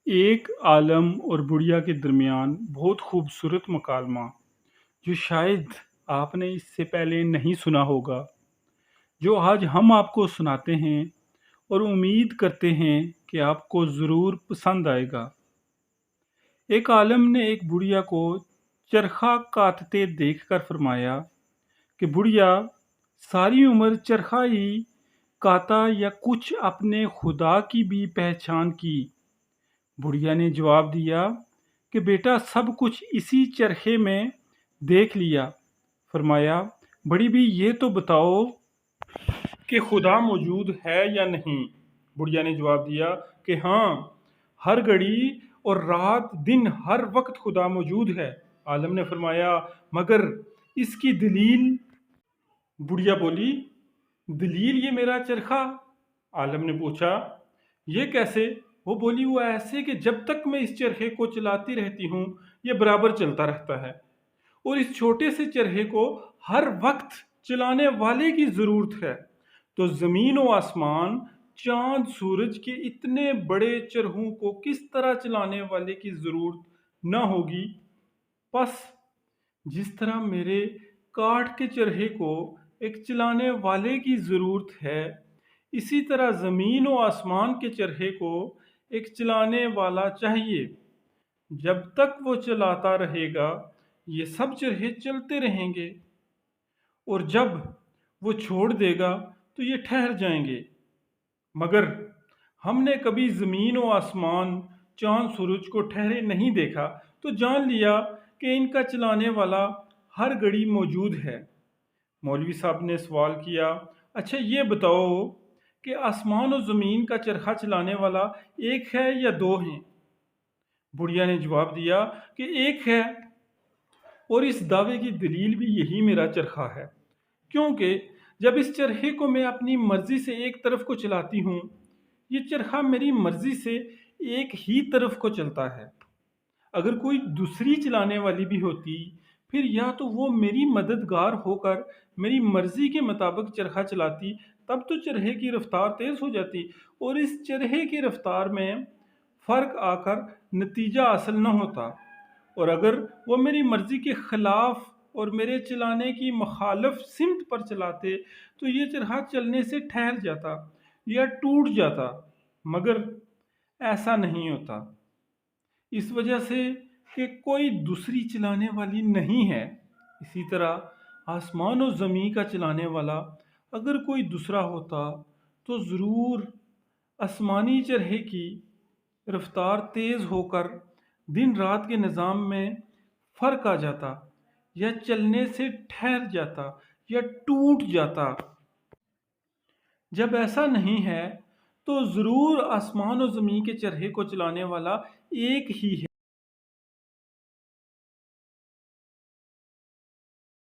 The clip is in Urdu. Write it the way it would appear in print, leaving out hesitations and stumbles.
ایک عالم اور بڑھیا کے درمیان بہت خوبصورت مکالمہ جو شاید آپ نے اس سے پہلے نہیں سنا ہوگا، جو آج ہم آپ کو سناتے ہیں اور امید کرتے ہیں کہ آپ کو ضرور پسند آئے گا۔ ایک عالم نے ایک بڑھیا کو چرخہ کاٹتے دیکھ کر فرمایا کہ بڑھیا، ساری عمر چرخہ ہی کاتا یا کچھ اپنے خدا کی بھی پہچان کی؟ بڑھیا نے جواب دیا کہ بیٹا، سب کچھ اسی چرخے میں دیکھ لیا۔ فرمایا، بڑی بھی یہ تو بتاؤ کہ خدا موجود ہے یا نہیں؟ بڑھیا نے جواب دیا کہ ہاں، ہر گھڑی اور رات دن ہر وقت خدا موجود ہے۔ عالم نے فرمایا، مگر اس کی دلیل؟ بڑھیا بولی، دلیل یہ میرا چرخہ؟ عالم نے پوچھا، یہ کیسے؟ وہ بولی، وہ ایسے کہ جب تک میں اس چرخے کو چلاتی رہتی ہوں یہ برابر چلتا رہتا ہے، اور اس چھوٹے سے چرخے کو ہر وقت چلانے والے کی ضرورت ہے، تو زمین و آسمان، چاند سورج کے اتنے بڑے چرخوں کو کس طرح چلانے والے کی ضرورت نہ ہوگی؟ پس جس طرح میرے کاٹھ کے چرخے کو ایک چلانے والے کی ضرورت ہے، اسی طرح زمین و آسمان کے چرخے کو ایک چلانے والا چاہیے۔ جب تک وہ چلاتا رہے گا یہ سب چرخے چلتے رہیں گے، اور جب وہ چھوڑ دے گا تو یہ ٹھہر جائیں گے۔ مگر ہم نے کبھی زمین و آسمان، چاند سورج کو ٹھہرے نہیں دیکھا، تو جان لیا کہ ان کا چلانے والا ہر گھڑی موجود ہے۔ مولوی صاحب نے سوال کیا، اچھا یہ بتاؤ کہ آسمان و زمین کا چرخہ چلانے والا ایک ہے یا دو ہیں؟ بڑھیا نے جواب دیا کہ ایک ہے، اور اس دعوے کی دلیل بھی یہی میرا چرخہ ہے، کیونکہ جب اس چرخے کو میں اپنی مرضی سے ایک طرف کو چلاتی ہوں، یہ چرخہ میری مرضی سے ایک ہی طرف کو چلتا ہے۔ اگر کوئی دوسری چلانے والی بھی ہوتی، پھر یا تو وہ میری مددگار ہو کر میری مرضی کے مطابق چرخہ چلاتی، تب تو چرخے کی رفتار تیز ہو جاتی، اور اس چرخے کی رفتار میں فرق آ کر نتیجہ حاصل نہ ہوتا، اور اگر وہ میری مرضی کے خلاف اور میرے چلانے کی مخالف سمت پر چلاتے تو یہ چرخہ چلنے سے ٹھہر جاتا یا ٹوٹ جاتا، مگر ایسا نہیں ہوتا، اس وجہ سے کہ کوئی دوسری چلانے والی نہیں ہے۔ اسی طرح آسمان و زمین کا چلانے والا اگر کوئی دوسرا ہوتا تو ضرور آسمانی چرخے کی رفتار تیز ہو کر دن رات کے نظام میں فرق آ جاتا، یا چلنے سے ٹھہر جاتا یا ٹوٹ جاتا۔ جب ایسا نہیں ہے تو ضرور آسمان و زمین کے چرخے کو چلانے والا ایک ہی ہے۔